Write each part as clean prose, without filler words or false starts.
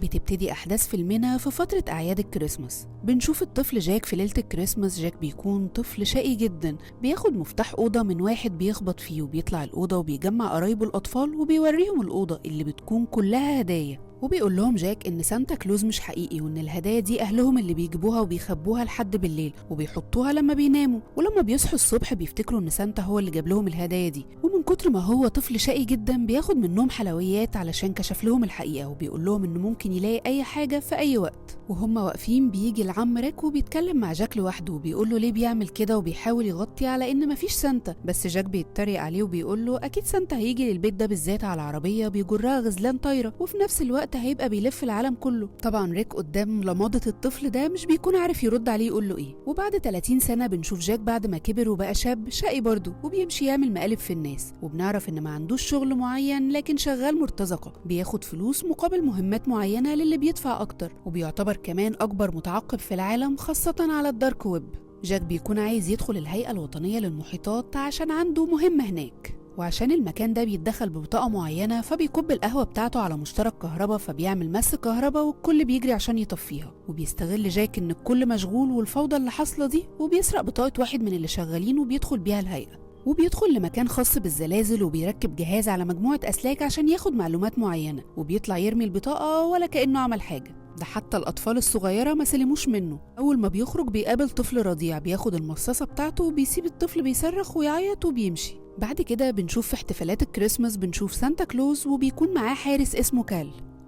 بتبتدي أحداث فيلمنا في فترة أعياد الكريسماس. بنشوف الطفل جاك في ليلة الكريسماس. جاك بيكون طفل شقي جدا، بياخد مفتاح أوضة من واحد بيخبط فيه، وبيطلع الأوضة وبيجمع قرايبه الأطفال وبيوريهم الأوضة اللي بتكون كلها هدايا. وبيقول لهم جاك إن سانتا كلوز مش حقيقي، وإن الهدايا دي أهلهم اللي بيجيبوها وبيخبوها لحد بالليل وبيحطوها لما بيناموا، ولما بيصحوا الصبح بيفتكروا إن سانتا هو اللي جاب لهم الهدايا دي. ومن كتر ما هو طفل شقي جدا بياخد منهم حلويات علشان كشف لهم الحقيقة، وبيقول لهم إنه ممكن يلاقي أي حاجة في أي وقت. وهم واقفين بيجي العم ريك وبيتكلم مع جاك لوحده، وبيقول له ليه بيعمل كده، وبيحاول يغطي على إن مفيش سانتا. بس جاك بيتريق عليه وبيقول له أكيد سانتا هيجي للبيت ده بالذات على عربية بيجرها غزلان طايرة، وفي نفس الوقت هيبقى بيلف العالم كله. طبعا ريك قدام لماضة الطفل ده مش بيكون عارف يرد عليه يقول له ايه. وبعد 30 سنة بنشوف جاك بعد ما كبر وبقى شاب شقي برضه، وبيمشي يعمل مقالب في الناس، وبنعرف ان ما عندوش شغل معين لكن شغال مرتزقة، بياخد فلوس مقابل مهمات معينة للي بيدفع اكتر، وبيعتبر كمان اكبر متعقب في العالم خاصة على الدارك ويب. جاك بيكون عايز يدخل الهيئة الوطنية للمحيطات عشان عنده مهمة هناك، وعشان المكان ده بيتدخل ببطاقة معينة فبيكب القهوة بتاعته على مشترك كهرباء، فبيعمل مس كهرباء والكل بيجري عشان يطفيها. وبيستغل جاك ان الكل مشغول والفوضى اللي حاصلة دي، وبيسرق بطاقة واحد من اللي شغالين وبيدخل بيها الهيئة، وبيدخل لمكان خاص بالزلازل وبيركب جهاز على مجموعة أسلاك عشان ياخد معلومات معينة، وبيطلع يرمي البطاقة ولا كأنه عمل حاجة. ده حتى الأطفال الصغيرة ما سلموش منه. أول ما بيخرج بيقابل طفل رضيع، بياخد المصاصة بتاعته وبيسيب الطفل بيصرخ ويعيط وبيمشي. بعد كده بنشوف في احتفالات الكريسماس بنشوف سانتا كلوز وبيكون معاه حارس اسمه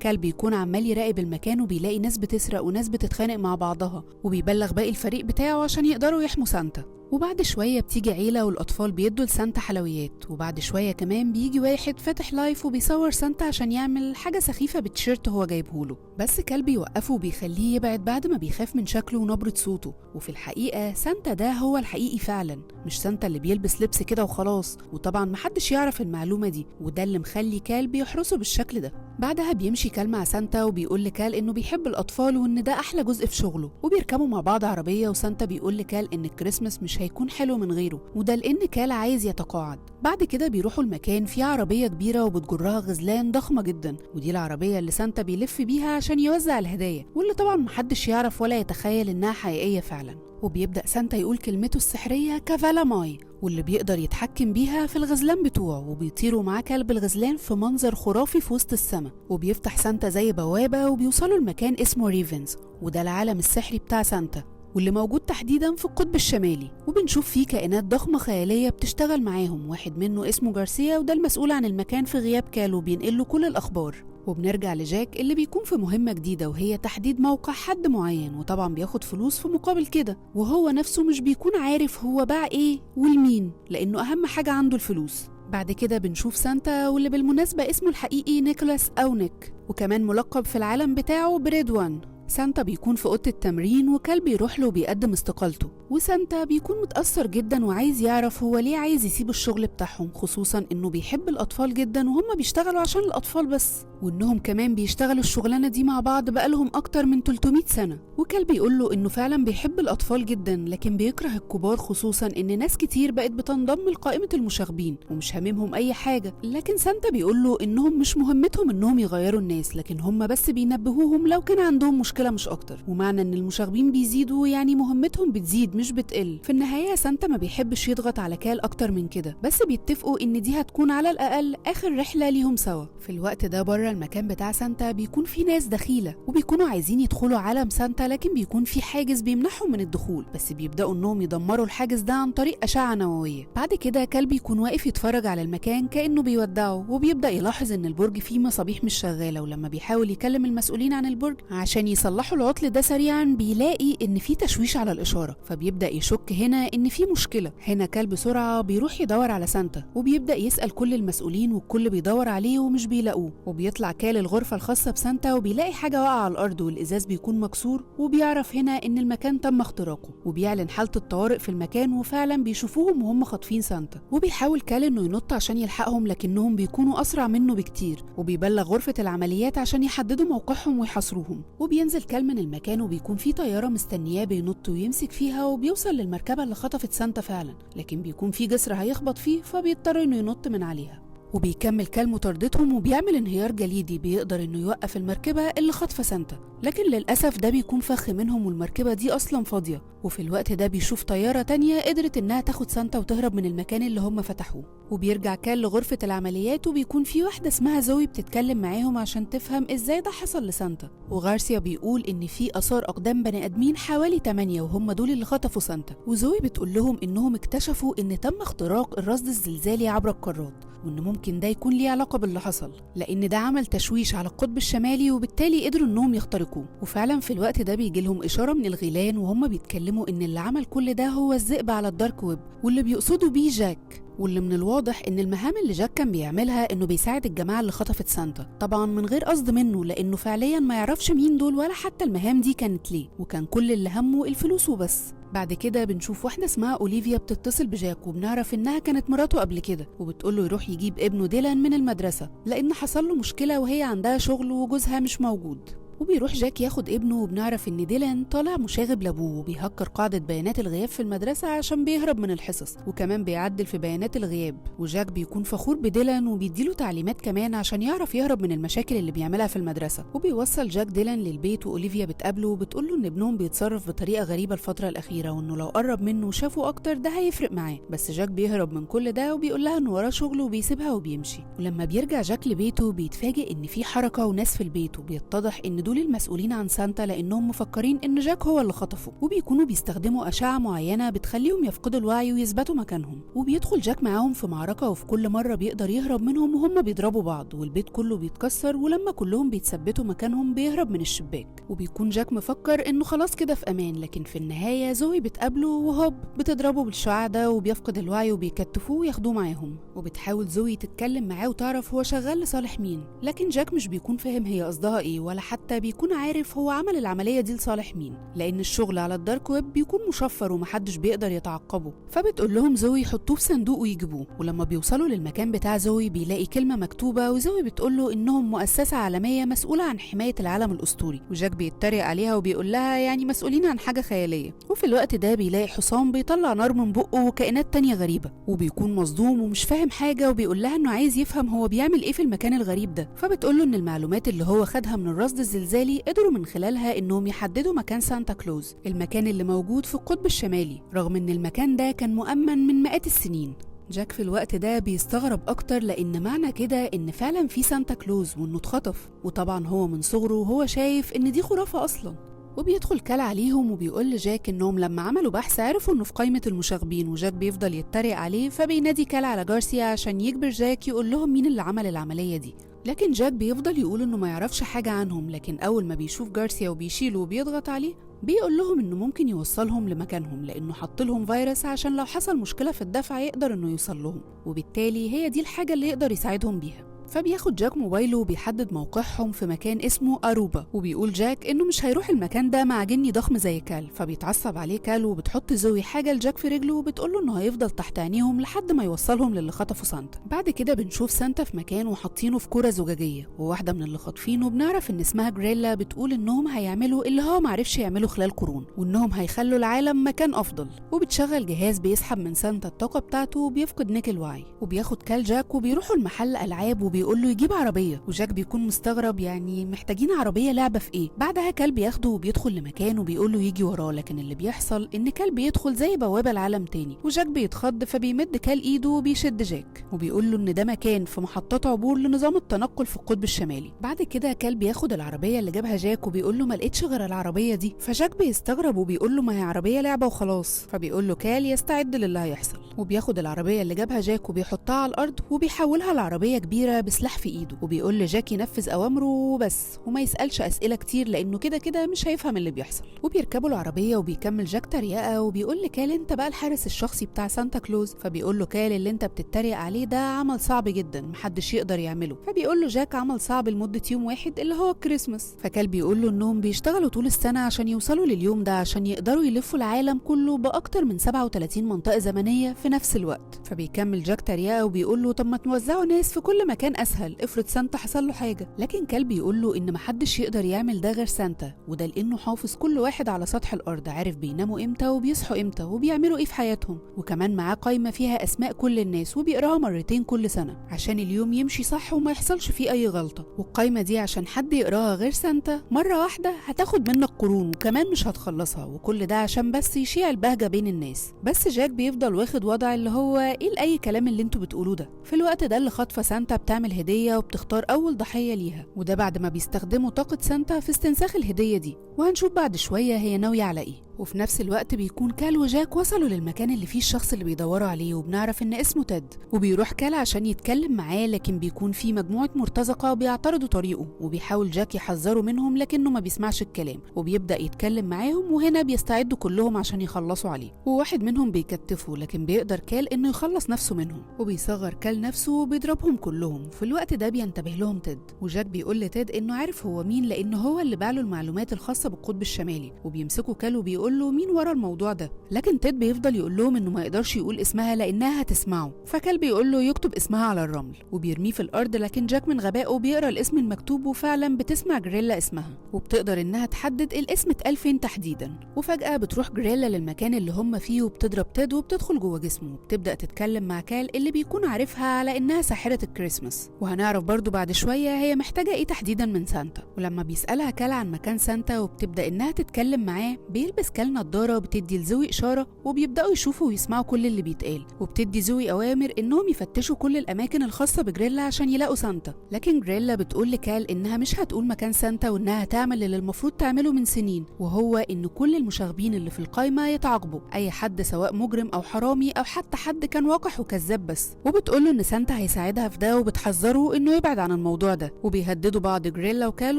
كال بيكون عمال يراقب المكان، وبيلاقي ناس بتسرق وناس بتتخانق مع بعضها، وبيبلغ باقي الفريق بتاعه عشان يقدروا يحموا سانتا. وبعد شوية بتيجي عيلة والأطفال بيدوا لسانتا حلويات، وبعد شوية كمان بيجي واحد فاتح لايف وبيصور سانتا عشان يعمل حاجة سخيفة بالتيشيرت هو جايبهوله، بس كال بيوقفه وبيخليه يبعد بعد ما بيخاف من شكله ونبرة صوته. وفي الحقيقة سانتا ده هو الحقيقي فعلا، مش سانتا اللي بيلبس لبس كده وخلاص. وطبعا محدش يعرف المعلومة دي، وده اللي مخلي كال بيحرسه بالشكل ده. بعدها بيمشي كال مع سانتا وبيقول لكال انه بيحب الاطفال وان ده احلى جزء في شغله، وبيركبوا مع بعض عربيه، وسانتا بيقول لكال ان الكريسماس مش هيكون حلو من غيره، وده لان كال عايز يتقاعد. بعد كده بيروحوا المكان فيه عربيه كبيره وبتجرها غزلان ضخمه جدا، ودي العربيه اللي سانتا بيلف بيها عشان يوزع الهدايا، واللي طبعا محدش يعرف ولا يتخيل انها حقيقيه فعلا. وبيبدأ سانتا يقول كلمته السحرية كافالا ماي، واللي بيقدر يتحكم بيها في الغزلان بتوعه، وبيطيروا معاه كلب الغزلان في منظر خرافي في وسط السماء. وبيفتح سانتا زي بوابة وبيوصلوا لمكان اسمه ريفنز، وده العالم السحري بتاع سانتا واللي موجود تحديدا في القطب الشمالي. وبنشوف فيه كائنات ضخمة خيالية بتشتغل معاهم، واحد منه اسمه جارسيا، وده المسؤول عن المكان في غياب كال وبينقل له كل الأخبار. وبنرجع لجاك اللي بيكون في مهمة جديدة، وهي تحديد موقع حد معين، وطبعا بياخد فلوس في مقابل كده، وهو نفسه مش بيكون عارف هو باع ايه والمين، لأنه أهم حاجة عنده الفلوس. بعد كده بنشوف سانتا، واللي بالمناسبة اسمه الحقيقي نيكولاس أو نيك، وكمان ملقب في العالم بتاعه بريد وان. سانتا بيكون في أوضة التمرين، وكال بيروح له وبيقدم استقالته، وسانتا بيكون متأثر جدا وعايز يعرف هو ليه عايز يسيب الشغل بتاعهم، خصوصا انه بيحب الأطفال جدا وهم بيشتغلوا عشان الأطفال بس، وانهم كمان بيشتغلوا الشغلانة دي مع بعض بقالهم أكتر من 300 سنة. وكال بيقول له انه فعلا بيحب الأطفال جدا لكن بيكره الكبار، خصوصا ان ناس كتير بقت بتنضم لقائمة المشاغبين ومش هاممهم أي حاجة. لكن سانتا بيقول له انهم مش مهمتهم انهم يغيروا الناس، لكن هم بس بينبهوهم لو كان عندهم مشكلة مش أكتر، ومعنى ان المشاغبين بيزيدوا يعني مهمتهم بتزيد مش بتقل. في النهاية سانتا ما بيحبش يضغط على كال أكتر من كده، بس بيتفقوا ان دي هتكون على الأقل آخر رحلة ليهم سوا. في الوقت ده بره المكان بتاع سانتا بيكون في ناس دخيلة، وبيكونوا عايزين يدخلوا عالم سانتا، لكن بيكون في حاجز بيمنعهم من الدخول، بس بيبدأوا انهم يدمروا الحاجز ده عن طريق أشعة نووية. بعد كده كال بيكون واقف يتفرج على المكان كأنه بيودعه، وبيبدأ يلاحظ ان البرج فيه مصابيح مش شغالة، ولما بيحاول يكلم المسؤولين عن البرج عشان يصلحوا العطل ده سريعا بيلاقي ان في تشويش على الإشارة، فبيبدأ يشك هنا ان في مشكلة. هنا كال بسرعة بيروح يدور على سانتا، وبيبدأ يسأل كل المسؤولين والكل بيدور عليه ومش بيلاقوه. وبيطلع كال الغرفة الخاصة بسانتا وبيلاقي حاجة واقعة على الأرض والإزاز بيكون مكسور، وبيعرف هنا ان المكان تم اختراقه، وبيعلن حالة الطوارئ في المكان، وفعلا بيشوفوهم وهم خاطفين سانتا. وبيحاول كال انه ينط عشان يلحقهم، لكنهم بيكونوا أسرع منه بكتير، وبيبلغ غرفة العمليات عشان يحددوا موقعهم ويحاصروهم. وبينزل كال من المكان وبيكون في طيارة مستنياه بينط ويمسك فيها، وبيوصل للمركبة اللي خطفت سانتا فعلا، لكن بيكون في جسر هيخبط فيه فبيضطر انه ينط من عليها. وبيكمل كال مطاردتهم وبيعمل انهيار جليدي بيقدر انه يوقف المركبة اللي خاطفة سانتا، لكن للأسف ده بيكون فخ منهم والمركبة دي أصلا فاضية. وفي الوقت ده بيشوف طيارة تانية قدرت انها تاخد سانتا وتهرب من المكان اللي هم فتحوه. وبيرجع كال لغرفة العمليات وبيكون في واحدة اسمها زوي بتتكلم معاهم عشان تفهم ازاي ده حصل لسانتا. وغارسيا بيقول ان في آثار أقدام بني آدمين حوالي 8 وهم دول اللي خطفوا سانتا. وزوي بتقول لهم انهم اكتشفوا ان تم اختراق الرصد الزلزالي عبر القارات، وإن ممكن ده يكون ليه علاقة باللي حصل، لأن ده عمل تشويش على القطب الشمالي وبالتالي قدروا إنهم يخترقوه. وفعلا في الوقت ده بيجيلهم إشارة من الغيلان وهم بيتكلموا إن اللي عمل كل ده هو الذئب على الدارك ويب، واللي بيقصدوا بيه جاك. واللي من الواضح ان المهام اللي جاك كان بيعملها انه بيساعد الجماعه اللي خطفت سانتا، طبعا من غير قصد منه لانه فعليا ما يعرفش مين دول ولا حتى المهام دي كانت ليه، وكان كل اللي همه الفلوس وبس. بعد كده بنشوف واحده اسمها اوليفيا بتتصل بجاك وبنعرف انها كانت مراته قبل كده، وبتقوله يروح يجيب ابنه ديلان من المدرسه لان حصل له مشكله وهي عندها شغل وجوزها مش موجود. وبيروح جاك ياخد ابنه وبنعرف ان ديلان طالع مشاغب لابوه وبيهكر قاعدة بيانات الغياب في المدرسة عشان بيهرب من الحصص، وكمان بيعدل في بيانات الغياب. وجاك بيكون فخور بديلان وبيديله تعليمات كمان عشان يعرف يهرب من المشاكل اللي بيعملها في المدرسة. وبيوصل جاك ديلان للبيت واوليفيا بتقابله وبتقوله ان ابنهم بيتصرف بطريقة غريبة الفترة الأخيرة وانه لو قرب منه وشافه اكتر ده هيفرق معاه، بس جاك بيهرب من كل ده وبيقول لها انه وراه شغل وبيسيبها وبيمشي. ولما بيرجع جاك لبيته بيتفاجئ ان في حركة وناس في البيت، وبيتضح ان دول المسؤولين عن سانتا لانهم مفكرين ان جاك هو اللي خطفه، وبيكونوا بيستخدموا اشعه معينه بتخليهم يفقدوا الوعي ويثبتوا مكانهم. وبيدخل جاك معاهم في معركه وفي كل مره بيقدر يهرب منهم وهم بيضربوا بعض والبيت كله بيتكسر، ولما كلهم بيتثبتوا مكانهم بيهرب من الشباك. وبيكون جاك مفكر انه خلاص كده في امان، لكن في النهايه زوي بتقابله وهوب بتضربه بالشعاع ده وبيفقد الوعي وبيكتفوه وياخدوه معاهم. وبتحاول زوي تتكلم معاه وتعرف هو شغال لصالح مين، لكن جاك مش بيكون فاهم هي قصدها ايه ولا حتى بيكون عارف هو عمل العملية دي لصالح مين، لأن الشغل على الدارك ويب بيكون مشفر ومحدش بيقدر يتعقبه. فبتقول لهم زوي يحطوه في صندوق ويجيبوه. ولما بيوصلوا للمكان بتاع زوي بيلاقي كلمة مكتوبة، وزوي بتقول له إنهم مؤسسة عالمية مسؤولة عن حماية العالم الأسطوري، وجاك بيتريق عليها وبيقول لها يعني مسؤولين عن حاجة خيالية. وفي الوقت ده بيلاقي حصان بيطلع نار من بقه وكائنات تانية غريبة، وبيكون مصدوم ومش فاهم حاجة، وبيقول لها إنه عايز يفهم هو بيعمل إيه في المكان الغريب ده. فبتقول له إن المعلومات اللي هو خدها من الرصد الزلزالي قدروا من خلالها إنهم يحددوا مكان سانتا كلوز، المكان اللي موجود في القطب الشمالي، رغم إن المكان ده كان مؤمن من مئات السنين. جاك في الوقت ده بيستغرب أكتر لأن معنى كده إن فعلا في سانتا كلوز وإنه اتخطف، وطبعا هو من صغره وهو شايف إن دي خرافة أصلا. وبيدخل كال عليهم وبيقول لجاك انهم لما عملوا بحث عرفوا انه في قائمة المشاغبين، وجاك بيفضل يتريق عليه فبينادي كال على جارسيا عشان يجبر جاك يقول لهم مين اللي عمل العملية دي. لكن جاك بيفضل يقول انه ما يعرفش حاجة عنهم، لكن اول ما بيشوف جارسيا وبيشيله وبيضغط عليه بيقول لهم انه ممكن يوصلهم لمكانهم لانه حط لهم فيروس عشان لو حصل مشكلة في الدفع يقدر انه يوصل لهم، وبالتالي هي دي الحاجة اللي يقدر يساعدهم بيها. فبياخد جاك موبايله وبيحدد موقعهم في مكان اسمه أروبا، وبيقول جاك إنه مش هيروح المكان ده مع جني ضخم زي كال. فبيتعصب عليه كال وبتحط زوي حاجة لجاك في رجله وبتقوله إنه هيفضل تحت عينيهم لحد ما يوصلهم للي خطفوا سانتا. بعد كده بنشوف سانتا في مكان وحاطينه في كورة زجاجية، وواحدة من اللي خاطفينه بنعرف إن اسمها جريلا بتقول إنهم هيعملوا اللي هو معرفش يعمله خلال قرون، وإنهم هيخلوا العالم مكان أفضل. وبتشغل جهاز بيسحب من سانتا الطاقة بتاعته وبيفقد نيك الوعي. وبياخد كال جاك وبيروحوا المحل ألعاب وبيقول له يجيب عربية، وجاك بيكون مستغرب يعني محتاجين عربية لعبة في ايه. بعدها كال بياخده وبيدخل لمكان وبيقول له يجي وراه، لكن اللي بيحصل ان كال بيدخل زي بوابة لعالم تاني، وجاك بيتخض فبيمد كال ايده وبيشد جاك وبيقول له ان ده مكان في محطات عبور لنظام التنقل في القطب الشمالي. بعد كده كال بياخد العربية اللي جابها جاك وبيقول له ما لقيتش غير العربية دي، فجاك بيستغرب وبيقول له ما هي عربية لعبة وخلاص. فبيقول له كال يستعد للي هيحصل، وبياخد العربية اللي جابها جاك وبيحطها على الارض وبيحولها لعربية كبيرة بسلاح في ايده، وبيقول لجاك ينفذ اوامره وبس وما يسالش اسئله كتير لانه كده كده مش هيفهم اللي بيحصل. وبيركبوا العربيه وبيكمل جاك تريقه وبيقول لكال انت بقى الحارس الشخصي بتاع سانتا كلوز. فبيقول له كال اللي انت بتتريق عليه ده عمل صعب جدا محدش يقدر يعمله. فبيقول له جاك عمل صعب لمده يوم واحد اللي هو الكريسماس. فكال بيقول له انهم بيشتغلوا طول السنه عشان يوصلوا لليوم ده عشان يقدروا يلفوا العالم كله باكتر من 37 منطقه زمنيه في نفس الوقت. فبيكمل جاك تريقه وبيقول له طب ما توزعوا ناس في كل مكان كمان اسهل، افرض سانتا حصل له حاجه. لكن كال بيقول له ان محدش يقدر يعمل ده غير سانتا، وده لانه حافظ كل واحد على سطح الارض، عارف بيناموا امتى وبيصحوا امتى وبيعملوا ايه في حياتهم، وكمان معاه قائمه فيها اسماء كل الناس وبيقراها مرتين كل سنه عشان اليوم يمشي صح وما يحصلش فيه اي غلطه. والقائمه دي عشان حد يقراها غير سانتا مره واحده هتاخد منك قرون وكمان مش هتخلصها، وكل ده عشان بس يشيع البهجه بين الناس. بس جاك بيفضل واخد وضع اللي هو ايه لاي كلام اللي انتوا بتقولوه ده. في الوقت ده اللي خاطفه سانتا بتعمل هديه وبتختار اول ضحيه ليها، وده بعد ما بيستخدموا طاقه سانتا في استنساخ الهديه دي، وهنشوف بعد شويه هي ناويه على ايه. وفي نفس الوقت بيكون كال وجاك وصلوا للمكان اللي فيه الشخص اللي بيدوروا عليه، وبنعرف ان اسمه تيد. وبيروح كال عشان يتكلم معاه، لكن بيكون في مجموعه مرتزقه بيعترضوا طريقه، وبيحاول جاك يحذره منهم لكنه ما بيسمعش الكلام وبيبدا يتكلم معاهم. وهنا بيستعدوا كلهم عشان يخلصوا عليه، وواحد منهم بيكتفه لكن بيقدر كال انه يخلص نفسه منهم، وبيصغر كال نفسه وبيضربهم كلهم. في الوقت ده بينتبه لهم تيد، وجاك بيقول لتيد انه عارف هو مين لانه هو اللي باعله المعلومات الخاصه بالقطب الشمالي. وبيمسكوا كال وبيقول له مين ورا الموضوع ده، لكن تيد بيفضل يقول لهم انه ما يقدرش يقول اسمها لانها هتسمعه. فكال بيقول له يكتب اسمها على الرمل وبيرميه في الارض، لكن جاك من غبائه بيقرا الاسم المكتوب، وفعلا بتسمع جريلا اسمها وبتقدر انها تحدد الاسم اتقال فين تحديدا. وفجاه بتروح جريلا للمكان اللي هم فيه وبتضرب تيد وبتدخل جوه جسمه، وبتبدا تتكلم مع كال اللي بيكون عارفها على انها ساحره الكريسماس. وهنعرف برضو بعد شويه هي محتاجه ايه تحديدا من سانتا. ولما بيسالها كال عن مكان سانتا وبتبدا انها تتكلم معاه، بيلبس كال نضاره بتدي لزوي اشاره، وبيبداوا يشوفوا ويسمعوا كل اللي بيتقال. وبتدي زوي اوامر انهم يفتشوا كل الاماكن الخاصه بجريلا عشان يلاقوا سانتا. لكن جريلا بتقول لكال انها مش هتقول مكان سانتا، وانها هتعمل اللي المفروض تعمله من سنين، وهو ان كل المشاغبين اللي في القايمه يتعاقبوا، اي حد سواء مجرم او حرامي او حتى حد كان وقح وكذاب بس. وبتقول له ان سانتا هيساعدها في ده، وبتحذره انه يبعد عن الموضوع ده. وبيهددوا بعض جريلا وكال،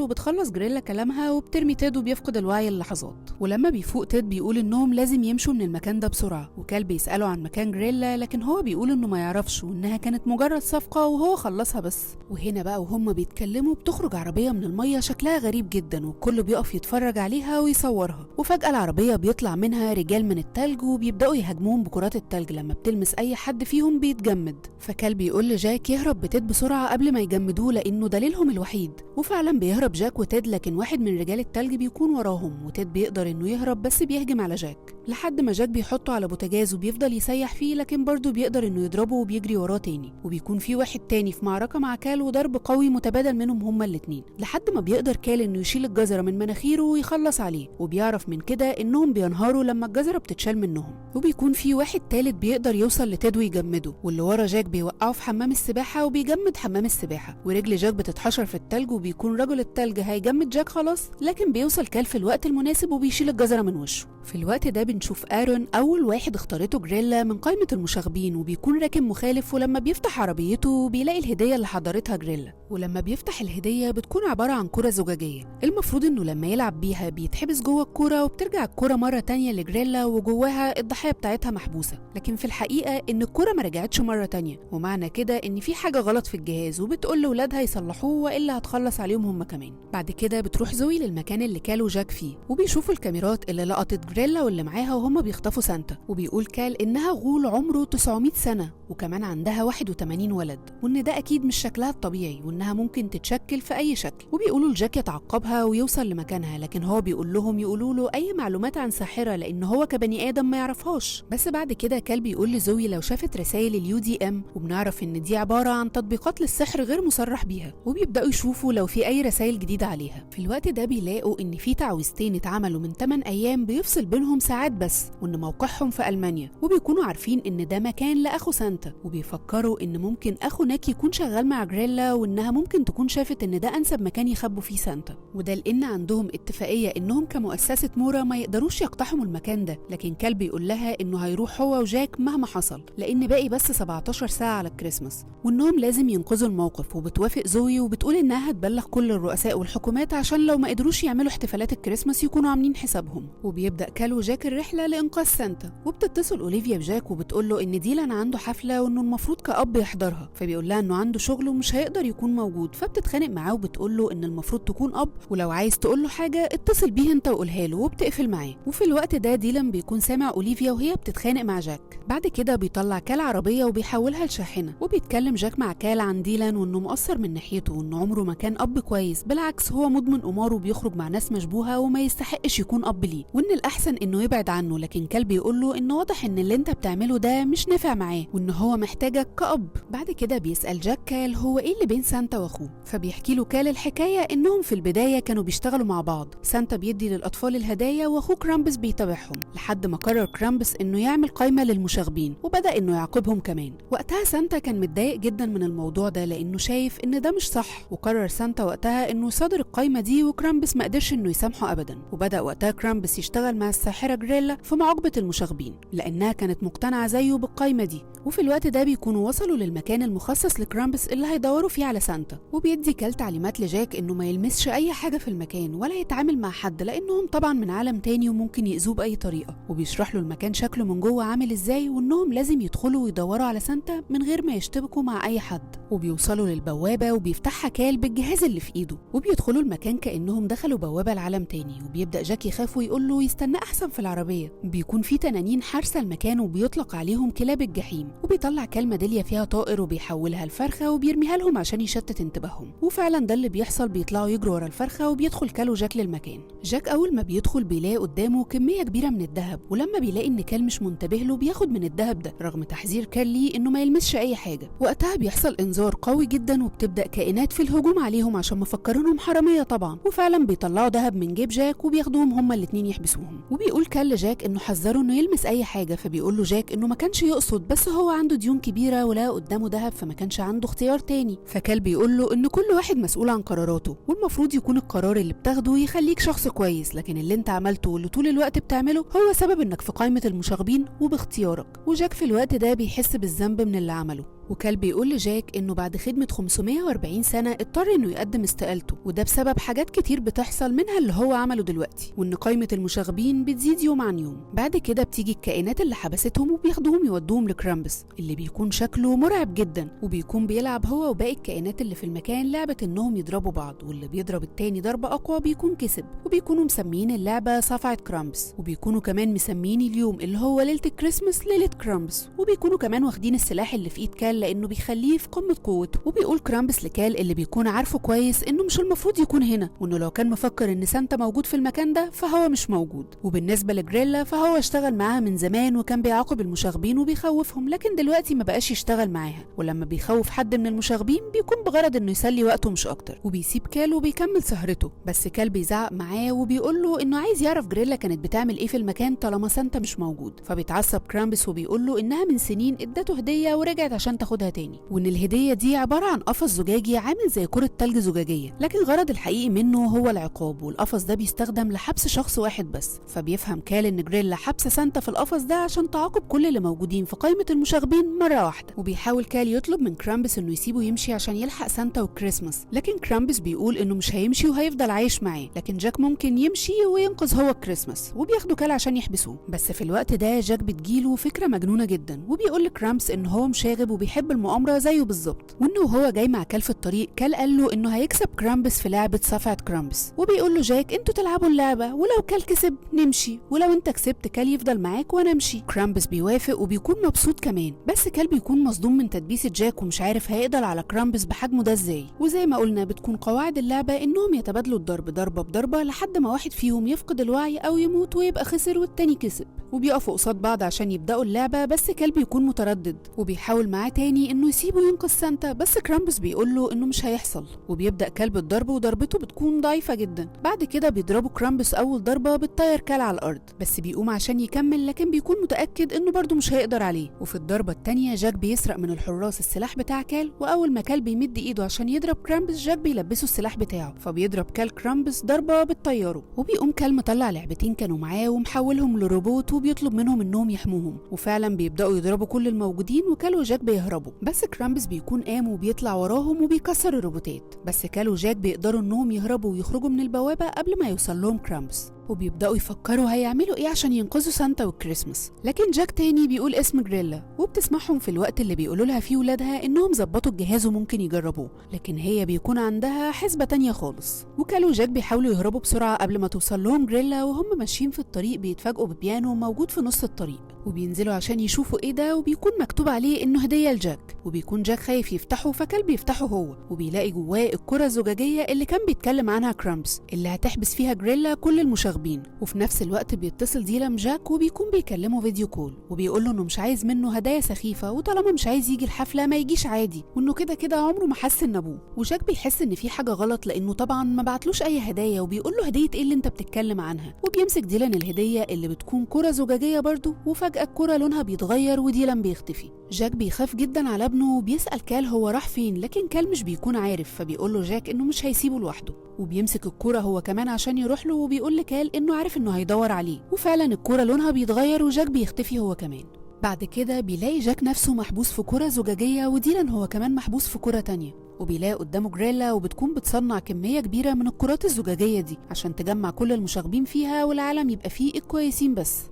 وبتخلص جريلا كلامها وبترمي تيد وبيفقد الوعي اللحظات. ولما بيفوق تيد بيقول انهم لازم يمشوا من المكان ده بسرعه، وكال بيساله عن مكان جريلا لكن هو بيقول انه ما يعرفش، وانها كانت مجرد صفقه وهو خلصها بس. وهنا بقى وهم بيتكلموا بتخرج عربيه من الميه شكلها غريب جدا، والكل بيقف يتفرج عليها ويصورها. وفجاه العربيه بيطلع منها رجال من التلج وبيبداوا يهاجموهم بكرات التلج، لما بتلمس اي حد فيهم بيتجمد. فكال بيقول لجاك يهرب بتيد بسرعه قبل ما يجمدوه لانه دليلهم الوحيد. وفعلا بيهرب جاك وتيد، لكن واحد من رجال التلج بيكون وراهم، وتيد بيقدر انه يهرب بس بيهجم على جاك لحد ما جاك بيحطه على بوتاجاز وبيفضل يسيح فيه، لكن برضه بيقدر انه يضربه وبيجري وراه تاني. وبيكون في واحد تاني في معركه مع كال وضرب قوي متبادل منهم هما الاتنين، لحد ما بيقدر كال انه يشيل الجزره من مناخيره ويخلص عليه. وبيعرف من كده انهم بينهاروا لما الجزره بتتشال منهم. وبيكون في واحد تالت بيقدر يوصل لتيد ويجمده، واللي ورا جاك بيوقعه في حمام السباحه وبيجمد حمام السباحه، ورجل جاك بتتحشر في التلج، وبيكون رجل التلج هيجمد جاك خلاص، لكن بيوصل كال في الوقت المناسب وبيشيل الجزره من وشه. في الوقت ده بنشوف آرون أول واحد اختارته جريلا من قائمة المشاغبين، وبيكون راكب مخالف. ولما بيفتح عربيته بيلاقي الهدية اللي حضرتها جريلا، ولما بيفتح الهدية بتكون عبارة عن كرة زجاجية. المفروض إنه لما يلعب بيها بيتحبس جوه الكرة، وبترجع الكرة مرة تانية لجريلا وجواها الضحية بتاعتها محبوسة. لكن في الحقيقة إن الكرة ما رجعتش مرة تانية، ومعنى كده إن في حاجة غلط في الجهاز، وبتقول لولادها يصلحوه وإلا هتخلص عليهم هم كمان. بعد كده بتروح زوي للمكان اللي كال وجاك فيه، وبيشوفوا الكاميرات اللي لقطت جريلا واللي معاها وهم بيخطفوا سانتا. وبيقول كال إنها غول عمره 900 سنة، وكمان عندها 81 ولد، وإن ده أكيد مش شكلها الطبيعي، وإنها ممكن تتشكل في أي شكل. وبيقولوا لجاك يتعقبها ويوصل لمكانها، لكن هو بيقول لهم يقولوا له أي معلومات عن ساحرة لأن هو كبني آدم ما يعرفهاش. بس بعد كده كال بيقول لزوي لو شافت رسائل UDM، وبنعرف إن دي عبارة عن تطبيقات للسحر غير مصرح بيها، وبيبدأوا يشوفوا لو في أي رسائل جديدة عليها. في الوقت ده بيلاقوا إن في تعويذتين اتعملوا من 8 أيام بيفصل بينهم ساعات بس، وإن موقعهم في ألمانيا. وبيكونوا عارفين إن ده مكان لأخو سانتا، وبيفكروا إن ممكن أخو ناك يكون شغال مع جريلا، وإنها ممكن تكون شافت إن ده أنسب مكان يخبوا فيه سانتا. وده لأن عندهم اتفاقية إنهم كمؤسسة مورا ما يقدروش يقتحموا المكان ده. لكن كال بيقول لها إنه هيروح هو وجاك مهما حصل، لأن باقي بس 17 ساعة على الكريسماس، وإنهم لازم ينقذوا الموقف. وبتوافق زوي وبتقول إنها هتبلغ كل الرؤساء والحكومات عشان لو ما قدروش يعملوا احتفالات الكريسماس يكونوا عاملين حسابهم. وبيبدأ وبيبدأ كال وجاك الرحلة لإنقاذ سانتا، وبتتصل أوليفيا بجاك وبتقول له إن ديلان عنده حفلة وإنه المفروض كأب يحضرها، فبيقول لها إنه عنده شغل ومش هيقدر يكون موجود، فبتتخانق معاه وبتقول له إن المفروض تكون أب، ولو عايز تقول له حاجة اتصل بيه أنت وقولها له، وبتقفل معاه. وفي الوقت ده ديلان بيكون سامع أوليفيا وهي بتتخانق مع جاك. بعد كده بيطلع كال عربية وبيحولها لشاحنة، وبيتكلم جاك مع كال عن ديلان وإنه مقصر من ناحيته وإنه عمره ما كان أب كويس، بالعكس هو مدمن قمار وبيخرج مع ناس مشبوهة وما يستحقش يكون أب ليه، وإن الأحسن إنه يبعد عنه. لكن كال بيقول له إنه واضح إن اللي أنت بتعمله ده مش نافع معاه وإن هو محتاجك كأب. بعد كده بيسأل جاك كال هو إيه اللي بين سانتا وأخوه، فبيحكي له كال الحكاية إنهم في البداية كانوا بيشتغلوا مع بعض، سانتا بيدي للأطفال الهدايا وأخوه كرامبس بيتابعهم، لحد ما قرر كرامبس إنه يعمل قائمة للمشاغبين وبدأ إنه يعاقبهم كمان. وقتها سانتا كان متضايق جدا من الموضوع ده لأنه شايف إن ده مش صح، وقرر سانتا وقتها إنه يصادر القائمة دي، وكرامبس ما قدرش إنه يسامحه أبدا. وبدأ وقتها كرامبس يشتغل مع الساحرة جريلا في معاقبة المشاغبين لأنها كانت مقتنعة زيه بالقائمة دي. وفي الوقت ده بيكونوا وصلوا للمكان المخصص لكرامبس اللي هيدوروا فيه على سانتا، وبيدي كال تعليمات لجاك إنه ما يلمسش أي حاجة في المكان ولا يتعامل مع حد لأنهم طبعا من عالم تاني وممكن يأذوه بأي طريقة، وبيشرح له المكان شكله من جوه عامل إزاي وإنهم لازم يدخلوا ويدوروا على سانتا من غير ما يشتبكوا مع أي حد. وبيوصلوا للبوابة وبيفتحها كال بالجهاز اللي في إيده، وبيدخلوا المكان كأنهم دخلوا بوابة لعالم تاني. وبيبدأ جاك يخاف ويقول له يستنى أحسن في العربية. بيكون في تنانين حارسة المكان وبيطلق عليهم كلاب الجحيم، وبيطلع كال ميدالية فيها طائر وبيحولها لفرخة وبيرميها لهم عشان يشتت انتباههم، وفعلا ده اللي بيحصل. بيطلعوا يجروا ورا الفرخة وبيدخل كال وجاك للمكان. جاك أول ما بيدخل بيلاقي قدامه كمية كبيرة من الذهب، ولما بيلاقي إن كال مش منتبه له بياخد من الذهب ده رغم تحذير كال ليه إنه ما يلمسش أي حاجة. وقتها بيحصل إنذار قوي جدا وبتبدأ كائنات في الهجوم عليهم عشان مفكرينهم حرامية طبعا، وفعلا بيطلعوا ذهب من جيب جاك وبياخدوهم هما الاتنين يحبسوهم. وبيقول كال لجاك إنه حذره إنه يلمس أي حاجة، فبيقول له جاك إنه ما كانش يقصد، بس هو عنده ديون كبيرة ولا قدامه ذهب فما كانش عنده اختيار تاني. فكال بيقول له إن كل واحد مسؤول عن قراراته، والمفروض يكون القرار اللي بتاخده يخليك شخص كويس، لكن اللي انت عملته واللي طول الوقت بتعمله هو سبب انك في قائمة المشاغبين وباختيارك. وجاك في الوقت ده بيحس بالذنب من اللي عمله. وكال بيقول لجاك انه بعد خدمة 540 سنة اضطر انه يقدم استقالته، وده بسبب حاجات كتير بتحصل منها اللي هو عمله دلوقتي، وان قائمة المشاغبين بتزيد يوم عن يوم. بعد كده بتيجي الكائنات اللي حبستهم وبياخدوهم يودوهم لكرامبس اللي بيكون شكله مرعب جدا، وبيكون بيلعب هو وباقي الكائنات اللي في المكان لعبة انهم يضربوا بعض، واللي بيضرب التاني ضربة اقوى بيكون كسب. وبيكونوا مسميين اللعبة صفعة كرامبس، وبيكونوا كمان مسميين اليوم اللي هو ليلة الكريسماس ليلة كرامبس. وبيكونوا كمان واخدين السلاح اللي في ايد كال لانه بيخليه في قمة قوته. وبيقول كرامبس لكال اللي بيكون عارفه كويس انه مش المفروض يكون هنا، وانه لو كان مفكر ان سانتا موجود في المكان ده فهو مش موجود. وبالنسبة لجريلا فهو اشتغل معاها من زمان وكان بيعاقب المشاغبين وبيخوفهم، لكن دلوقتي ما بقاش يشتغل معاها، ولما بيخوف حد من المشاغبين بيكون بغرض انه يسلي وقته مش اكتر. وبيسيب كال وبيكمل سهرته، بس كال بيزعق معاه وبيقول له انه عايز يعرف جريلا كانت بتعمل ايه في المكان طالما سانتا مش موجود. فبيتعصب كرامبس وبيقول له انها من سنين ادته هدية ورجعت عشان تاخدها تاني، وان الهدية دي عبارة عن قفص زجاجي عامل زي كرة تلج زجاجية، لكن الغرض الحقيقي منه هو العقاب، والقفص ده بيستخدم لحبس شخص واحد بس. فبيفهم كال ان جريلا حبسه سانتا في القفص ده عشان تعاقب كل اللي موجودين في قائمة المشاغبين مرة واحدة. وبيحاول كال يطلب من كرامبس انه يسيبه يمشي عشان يلحق سانتا والكريسماس، لكن كرامبس بيقول انه مش هيمشي وهيفضل عايش معاه، لكن جاك ممكن يمشي وينقذ هو الكريسماس، وبياخده كال عشان يحبسوه. بس في الوقت ده جاك بتجيله فكرة مجنونة جدا، وبيقول لكرامبس ان هو مشاغب وبيحب المؤامرة زيه بالظبط، وانه وهو جاي مع كال في الطريق كال قال له انه هيكسب كرامبس في لعبة صفعة كرامبس. وبيقول له جاك انتوا تلعبوا اللعبة، ولو كال كسب نمشي، ولو انت كسبت كال يفضل معاك وانا امشي. كرامبس بيوافق وبيكون مبسوط كمان، بس كال بيكون مصدوم من تدبيسة جاك ومش عارف هيقدر على كرامبس بحجمه ده ازاي. وزي ما قلنا بتكون قواعد اللعبة انهم يتبادلوا الضرب ضربة بضربة لحد ما واحد فيهم يفقد الوعي او يموت ويبقى خسر والتاني كسب، وبيقفوا قصاد بعض عشان يبدأوا اللعبة. بس كال بيكون متردد وبيحاول معاه تاني انه يسيبه ينقذ سانتا، بس كرامبس بيقول له انه مش هيحصل، وبيبدأ كال بالضرب وضربته بتكون ضعيفة جدا. بعد كده بيضربوا كرامبس اول ضربة بتطير كال على الارض، بس بيقوم عشان يكمل لكن بيكون متأكد انه برضه مش هيقدر عليه. وفي الضربة التانية جاك بيسرق من الحراس السلاح بتاع كال، واول ما كال بيمد ايده عشان يضرب كرامبس جاك بيلبسه السلاح بتاعه، فبيضرب كال كرامبس ضربة بتطيره. وبيقوم كال مطلع لعبتين كانوا معاه ومحولهم لروبوت وبيطلب منهم انهم يحموهم، وفعلا بيبدأوا يضربوا كل الموجودين وكال وجاك بيهربوا، بس كرامبس بيكون قام وبيطلع وراهم وبيكسر الروبوتات، بس كال وجاك بيقدروا انهم يهربوا ويخرجوا من البوابة قبل ما يوصل لهم كرامبس. وبيبدأوا يفكروا هيعملوا ايه عشان ينقذوا سانتا والكريسماس. لكن جاك تاني بيقول اسم جريلا وبتسمعهم في الوقت اللي بيقولوا لها فيه ولادها انهم ظبطوا الجهاز وممكن يجربوه، لكن هي بيكون عندها حسبة تانية خالص. وكال وجاك بيحاولوا يهربوا بسرعة قبل ما توصل لهم جريلا، وهم ماشيين في الطريق بيتفاجئوا ببيانو موجود في نص الطريق، وبينزلوا عشان يشوفوا ايه ده، وبيكون مكتوب عليه انه هدية لجاك. وبيكون جاك خايف يفتحه، فكال بيفتحه هو، وبيلاقي جواه الكرة الزجاجية اللي كان بيتكلم عنها كرامبس اللي هتحبس فيها جريلا كل المشاغبين. وفي نفس الوقت بيتصل ديلان جاك وبيكون بيكلمه فيديو كول، وبيقول له انه مش عايز منه هدايا سخيفة، وطالما مش عايز يجي الحفلة ما يجيش عادي، وانه كده كده عمره ما حس ان ابوه. وجاك بيحس ان في حاجة غلط لانه طبعا ما بعتلوش اي هدايا، وبيقول له هدية ايه اللي انت بتتكلم عنها. وبيمسك ديلان الهدية اللي بتكون كرة زجاجية برضه، وفجأة الكرة لونها بيتغير وديلان بيختفي. جاك بيخاف جدا على ابنه وبيسأل كال هو راح فين، لكن كال مش بيكون عارف، فبيقول له جاك انه مش هيسيبه لوحده. وبيمسك الكرة هو كمان عشان يروح له، وبيقول لكال انه عارف انه هيدور عليه. وفعلا الكرة لونها بيتغير وجاك بيختفي هو كمان. بعد كده بيلاقي جاك نفسه محبوس في كرة زجاجية، وديلان هو كمان محبوس في كرة تانية. وبيلاقي قدامه جريلا وبتكون بتصنع كمية كبيرة من الكرات الزجاجية دي عشان تجمع كل المشاغبين فيها، والعالم يبقى فيه الكويسين بس.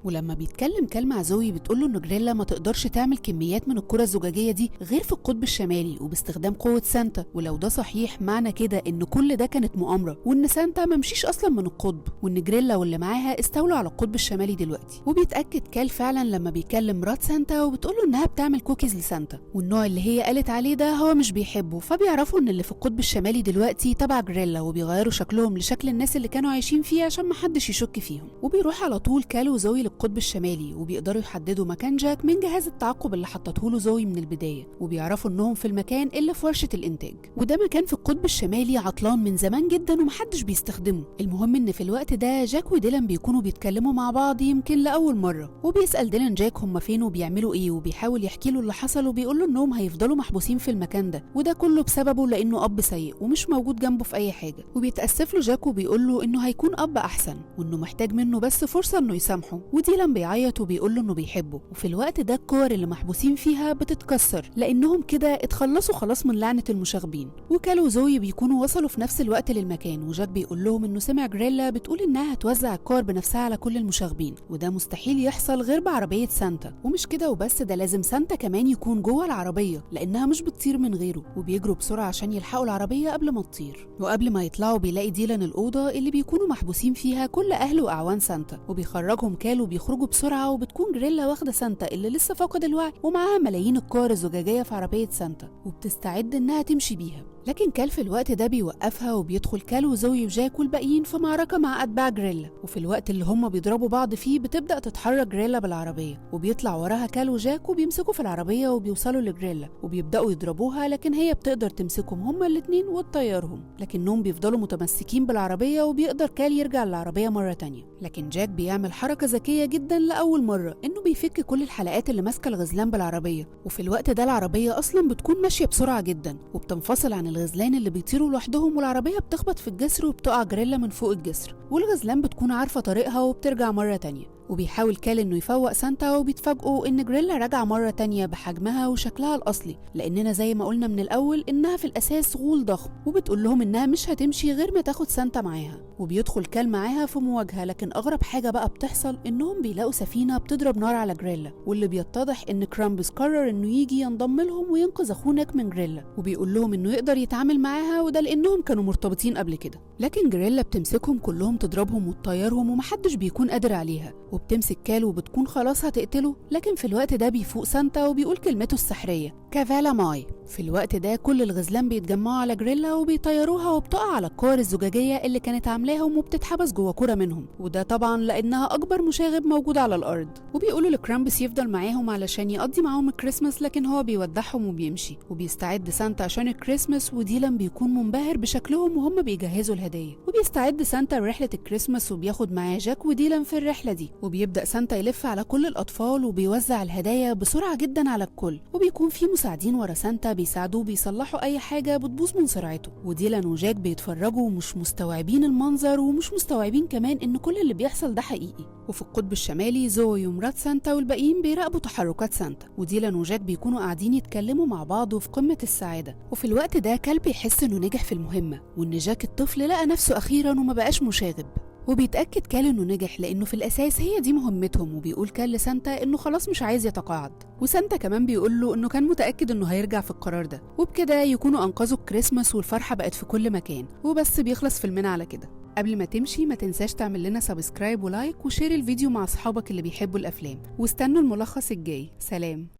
ولما بيتكلم كال مع زوي بتقوله ان جريلا ما تقدرش تعمل كميات من الكرة الزجاجية دي غير في القطب الشمالي وباستخدام قوة سانتا. ولو ده صحيح معنى كده ان كل ده كانت مؤامرة، وان سانتا ما مشيش اصلا من القطب، وان جريلا واللي معاها استولوا على القطب الشمالي دلوقتي. وبيتأكد كال فعلا لما بيكلم مرات سانتا وبتقوله انها بتعمل كوكيز لسانتا، والنوع اللي هي قالت عليه ده هو مش بيحبه. فبيعرفوا ان اللي في القطب الشمالي دلوقتي تبع جريلا، وبيغيروا شكلهم لشكل الناس اللي كانوا عايشين فيه عشان محدش يشك فيهم. وبيروح على طول كال وزوي للقطب الشمالي، وبيقدروا يحددوا مكان جاك من جهاز التعقب اللي حطته له زوي من البدايه، وبيعرفوا انهم في المكان اللي في ورشه الانتاج. وده مكان في القطب الشمالي عطلان من زمان جدا ومحدش بيستخدمه. المهم ان في الوقت ده جاك وديلان بيكونوا بيتكلموا مع بعض يمكن لاول مره، وبيسال ديلان جاك هم فين وبيعملوا ايه، وبيحاول يحكي له اللي حصل، وبيقول له انهم هيفضلوا محبوسين في المكان ده، وده كله بسببه لانه اب سيء ومش موجود جنبه في اي حاجه. وبيتاسف له جاك وبيقول له انه هيكون اب احسن، وانه محتاج منه بس فرصه انه يسامحه. وديلان بيعيط وبيقول له انه بيحبه. وفي الوقت ده الكور اللي محبوسين فيها بتتكسر لانهم كده اتخلصوا خلاص من لعنه المشاغبين. وكال وزوي بيكونوا وصلوا في نفس الوقت للمكان، وجاك بيقول لهم انه سمع جريلا بتقول انها هتوزع الكور بنفسها على كل المشاغبين، وده مستحيل يحصل غير بعربيه سانتا. ومش كده وبس، ده لازم سانتا كمان يكون جوه العربيه لانها مش بتطير من غيره. وبيجروا بسرعه عشان يلحقوا العربيه قبل ما تطير. وقبل ما يطلعوا بيلاقي ديلان الاوضه اللي بيكونوا محبوسين فيها كل اهل واعوان سانتا، وبيخرجهم كال وبيخرجوا بسرعه. وبتكون جريلا واخده سانتا اللي لسه فاقد الوعي ومعاها ملايين الكور الزجاجيه في عربيه سانتا، وبتستعد انها تمشي بيها. لكن كال في الوقت ده بيوقفها، وبيدخل كال وزوي وجاك والباقيين في معركة مع أتباع جريلا. وفي الوقت اللي هم بيضربوا بعض فيه بتبدأ تتحرك جريلا بالعربية، وبيطلع وراها كال وجاك وبيمسكوا في العربية وبيوصلوا لجريلا وبيبدأوا يضربوها، لكن هي بتقدر تمسكهم هما الاتنين وتطيرهم، لكنهم بيفضلوا متمسكين بالعربية. وبيقدر كال يرجع للعربية مرة تانية، لكن جاك بيعمل حركة ذكية جدا لأول مرة، إنه بيفك كل الحلقات اللي ماسكة الغزلان بالعربية. وفي الوقت ده العربية أصلا بتكون ماشية بسرعة جدا وبتنفصل عن الغزلان اللي بيطيروا لوحدهم، والعربية بتخبط في الجسر وبتقع جريلا من فوق الجسر، والغزلان بتكون عارفة طريقها وبترجع مرة تانية. وبيحاول كال انه يفوق سانتا، وبيتفاجئوا ان جريلا راجعه مره تانية بحجمها وشكلها الاصلي، لاننا زي ما قلنا من الاول انها في الاساس غول ضخم. وبتقول لهم انها مش هتمشي غير ما تاخد سانتا معاها، وبيدخل كال معاها في مواجهه. لكن اغرب حاجه بقى بتحصل انهم بيلاقوا سفينه بتضرب نار على جريلا، واللي بيتضح ان كرامبس قرر انه يجي ينضم لهم وينقذ اخوه نيك من جريلا، وبيقول لهم انه يقدر يتعامل معاها، وده لانهم كانوا مرتبطين قبل كده. لكن جريلا بتمسكهم كلهم تضربهم وتطيرهم، ومحدش بيكون قادر عليها. وبتمسك كال وبتكون خلاص هتقتله، لكن في الوقت ده بيفوق سانتا وبيقول كلمته السحرية كافالا ماي. في الوقت ده كل الغزلان بيتجمعوا على جريلا وبيطيروها، وبتقع على الكور الزجاجية اللي كانت عاملاهم، وبتتحبس جوه كورة منهم، وده طبعا لأنها أكبر مشاغب موجود على الأرض. وبيقولوا لكرامبس يفضل معاهم علشان يقضي معاهم الكريسماس، لكن هو بيودعهم وبيمشي. وبيستعد سانتا عشان الكريسماس، وديلان بيكون منبهر بشكلهم وهم بيجهزوا الهدية. وبيستعد سانتا لرحلة الكريسماس، وبياخد معاه جاك وديلان في الرحلة دي. وبيبدأ سانتا يلف على كل الأطفال وبيوزع الهدايا بسرعة جدا على الكل، وبيكون في مساعدين ورا سانتا بيساعدوه بيصلحوا أي حاجة بتبوظ من سرعته. وديلان وجاك بيتفرجوا ومش مستوعبين المنظر، ومش مستوعبين كمان إن كل اللي بيحصل ده حقيقي. وفي القطب الشمالي زوي ومرات سانتا والباقيين بيراقبوا تحركات سانتا، وديلان وجاك بيكونوا قاعدين يتكلموا مع بعض وفي قمة السعادة. وفي الوقت ده كال بيحس إنه نجح في المهمة، وإن جاك الطفل لقى نفسه أخيرا وما بقاش مشاغب. وبيتأكد كال إنه نجح لأنه في الأساس هي دي مهمتهم، وبيقول كال لسانتا إنه خلاص مش عايز يتقاعد، وسانتا كمان بيقول له إنه كان متأكد إنه هيرجع في القرار ده، وبكده يكونوا أنقذوا الكريسماس والفرحة بقت في كل مكان. وبس بيخلص فيلمنا على كده. قبل ما تمشي ما تنساش تعمل لنا سبسكرايب ولايك وشير الفيديو مع أصحابك اللي بيحبوا الأفلام، واستنوا الملخص الجاي. سلام.